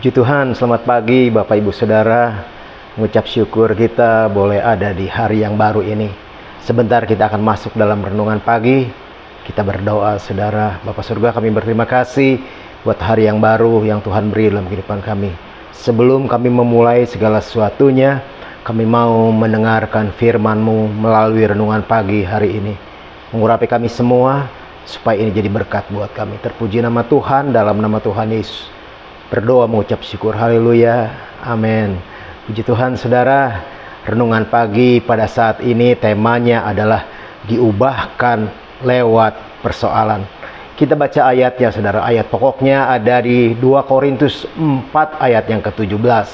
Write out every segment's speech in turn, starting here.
Puji Tuhan, selamat pagi Bapak Ibu Saudara. Mengucap syukur kita boleh ada di hari yang baru ini. Sebentar kita akan masuk dalam renungan pagi. Kita berdoa Saudara. Bapa Surga, kami berterima kasih buat hari yang baru yang Tuhan beri dalam kehidupan kami. Sebelum kami memulai segala sesuatunya, kami mau mendengarkan firman-Mu melalui renungan pagi hari ini. Mengurapi kami semua supaya ini jadi berkat buat kami. Terpuji nama Tuhan, dalam nama Tuhan Yesus berdoa mengucap syukur. Haleluya, amin. Puji Tuhan Saudara. Renungan pagi pada saat ini temanya adalah diubahkan lewat persoalan. Kita baca ayatnya Saudara. Ayat pokoknya ada di 2 Korintus 4 ayat yang ke-17.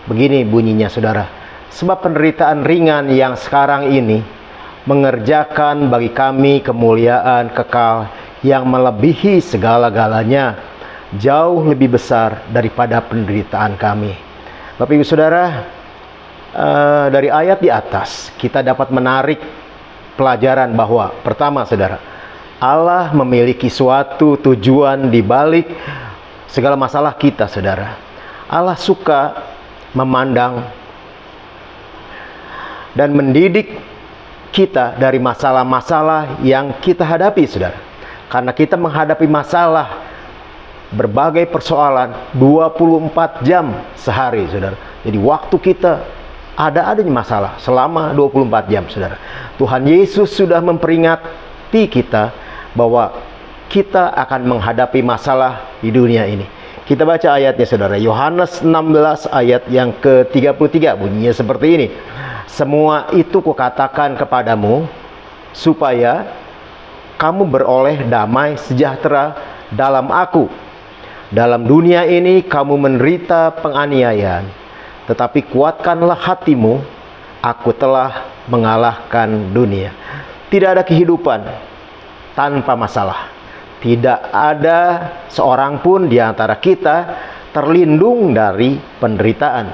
Begini bunyinya Saudara. Sebab penderitaan ringan yang sekarang ini mengerjakan bagi kami kemuliaan kekal yang melebihi segala-galanya, jauh lebih besar daripada penderitaan kami. Bapak Ibu Saudara, dari ayat di atas kita dapat menarik pelajaran bahwa pertama Saudara, Allah memiliki suatu tujuan di balik segala masalah kita Saudara. Allah suka memandang dan mendidik kita dari masalah-masalah yang kita hadapi Saudara. Karena kita menghadapi masalah, berbagai persoalan 24 jam sehari Saudara. Jadi waktu kita adanya masalah selama 24 jam Saudara. Tuhan Yesus sudah memperingati kita bahwa kita akan menghadapi masalah di dunia ini. Kita baca ayatnya Saudara. Yohanes 16 ayat yang ke-33 bunyinya seperti ini. Semua itu kukatakan kepadamu supaya kamu beroleh damai sejahtera dalam aku. Dalam dunia ini kamu menderita penganiayaan, tetapi kuatkanlah hatimu, aku telah mengalahkan dunia. Tidak ada kehidupan tanpa masalah. Tidak ada seorang pun di antara kita terlindung dari penderitaan.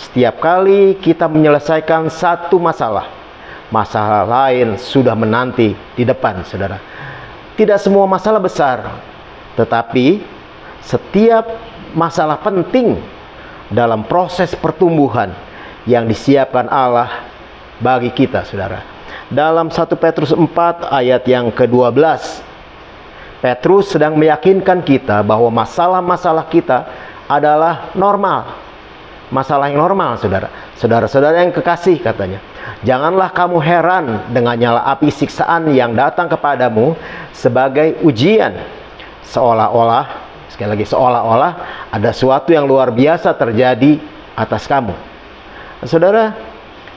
Setiap kali kita menyelesaikan satu masalah, masalah lain sudah menanti di depan Saudara. Tidak semua masalah besar, tetapi setiap masalah penting dalam proses pertumbuhan yang disiapkan Allah bagi kita Saudara. Dalam 1 Petrus 4 ayat yang ke-12, Petrus sedang meyakinkan kita bahwa masalah-masalah kita adalah normal. Masalah yang normal Saudara. Saudara-saudara yang kekasih katanya, janganlah kamu heran dengan nyala api siksaan yang datang kepadamu sebagai ujian, seolah-olah, sekali lagi, seolah-olah ada sesuatu yang luar biasa terjadi atas kamu. Saudara,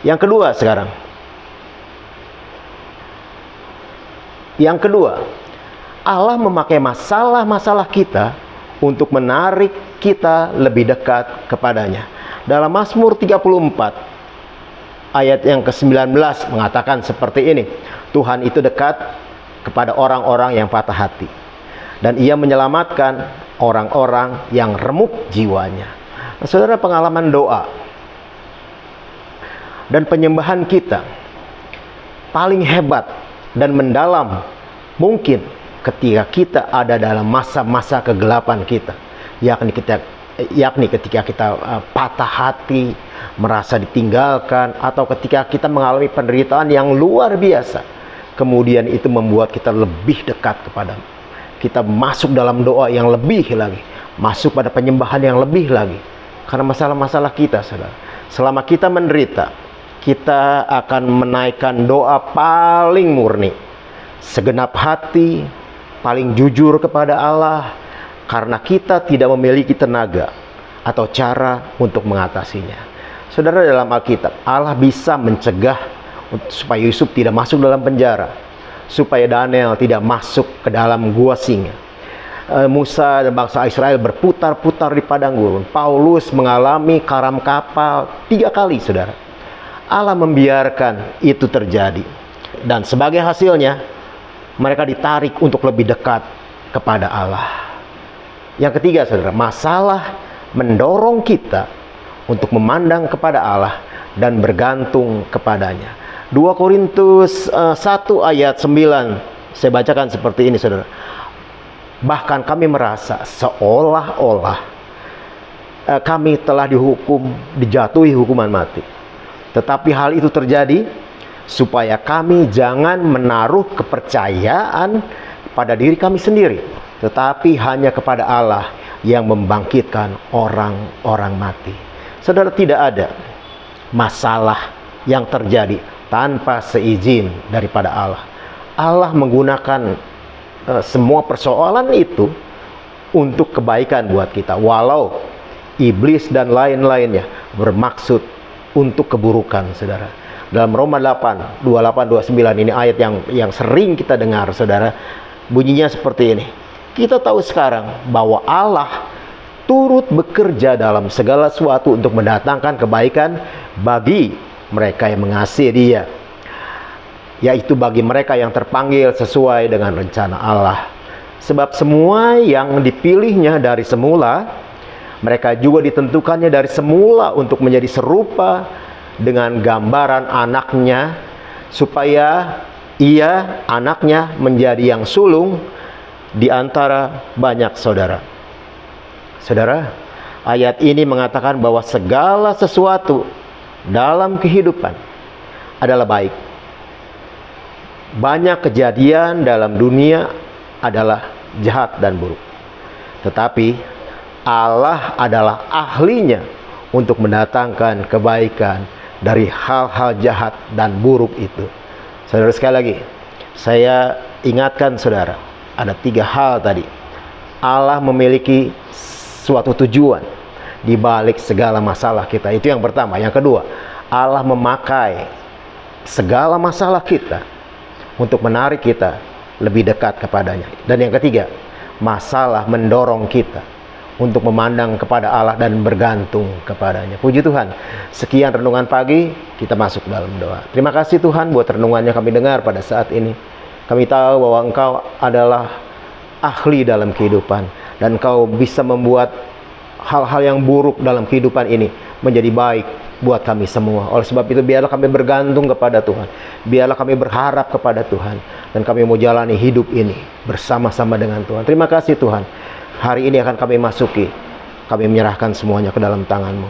yang kedua sekarang. Yang kedua, Allah memakai masalah-masalah kita untuk menarik kita lebih dekat kepadanya. Dalam Mazmur 34 ayat yang ke-19 mengatakan seperti ini. Tuhan itu dekat kepada orang-orang yang patah hati, dan Ia menyelamatkan orang-orang yang remuk jiwanya. Nah, Saudara, pengalaman doa dan penyembahan kita paling hebat dan mendalam mungkin ketika kita ada dalam masa-masa kegelapan kita, yakni ketika kita patah hati, merasa ditinggalkan, atau ketika kita mengalami penderitaan yang luar biasa. Kemudian itu membuat kita lebih dekat kepada-Mu. Kita masuk dalam doa yang lebih lagi, masuk pada penyembahan yang lebih lagi, karena masalah-masalah kita Saudara. Selama kita menderita, kita akan menaikkan doa paling murni, segenap hati, paling jujur kepada Allah, karena kita tidak memiliki tenaga atau cara untuk mengatasinya. Saudara, dalam Alkitab Allah bisa mencegah supaya Yusuf tidak masuk dalam penjara, supaya Daniel tidak masuk ke dalam gua singa. Musa dan bangsa Israel berputar-putar di padang gurun. Paulus mengalami karam kapal 3 kali Saudara. Allah membiarkan itu terjadi, dan sebagai hasilnya mereka ditarik untuk lebih dekat kepada Allah. Yang ketiga Saudara, masalah mendorong kita untuk memandang kepada Allah dan bergantung kepadanya. 2 Korintus 1 ayat 9 saya bacakan seperti ini Saudara. Bahkan kami merasa seolah-olah kami telah dijatuhi hukuman mati. Tetapi hal itu terjadi supaya kami jangan menaruh kepercayaan pada diri kami sendiri, tetapi hanya kepada Allah yang membangkitkan orang-orang mati. Saudara, tidak ada masalah yang terjadi tanpa seizin daripada Allah. Allah menggunakan semua persoalan itu untuk kebaikan buat kita, walau iblis dan lain-lainnya bermaksud untuk keburukan, saudara. Dalam Roma 8, 28, 29, ini ayat yang sering kita dengar, saudara. Bunyinya seperti ini. Kita tahu sekarang bahwa Allah turut bekerja dalam segala sesuatu untuk mendatangkan kebaikan bagi mereka yang mengasihi Dia, yaitu bagi mereka yang terpanggil sesuai dengan rencana Allah. Sebab semua yang dipilihnya dari semula, mereka juga ditentukannya dari semula untuk menjadi serupa dengan gambaran anaknya, supaya ia, anaknya, menjadi yang sulung di antara banyak saudara. Saudara, ayat ini mengatakan bahwa segala sesuatu dalam kehidupan adalah baik. Banyak kejadian dalam dunia adalah jahat dan buruk, tetapi Allah adalah ahlinya untuk mendatangkan kebaikan dari hal-hal jahat dan buruk itu. Saudara, sekali lagi saya ingatkan saudara, ada 3 hal tadi. Allah memiliki suatu tujuan di balik segala masalah kita. Itu yang pertama. Yang kedua, Allah memakai segala masalah kita untuk menarik kita lebih dekat kepadanya. Dan yang ketiga, masalah mendorong kita untuk memandang kepada Allah dan bergantung kepadanya. Puji Tuhan. Sekian renungan pagi, kita masuk dalam doa. Terima kasih Tuhan buat renungannya kami dengar pada saat ini. Kami tahu bahwa Engkau adalah ahli dalam kehidupan, dan Engkau bisa membuat hal-hal yang buruk dalam kehidupan ini menjadi baik buat kami semua. Oleh sebab itu, biarlah kami bergantung kepada Tuhan, biarlah kami berharap kepada Tuhan, dan kami mau jalani hidup ini bersama-sama dengan Tuhan. Terima kasih Tuhan. Hari ini akan kami masuki, kami menyerahkan semuanya ke dalam tangan-Mu,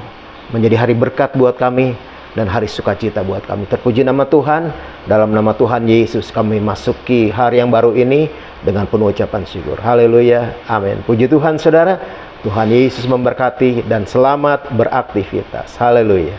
menjadi hari berkat buat kami dan hari sukacita buat kami. Terpuji nama Tuhan. Dalam nama Tuhan Yesus kami masuki hari yang baru ini dengan penuh ucapan syukur. Haleluya, amin. Puji Tuhan saudara. Tuhan Yesus memberkati dan selamat beraktivitas. Haleluya.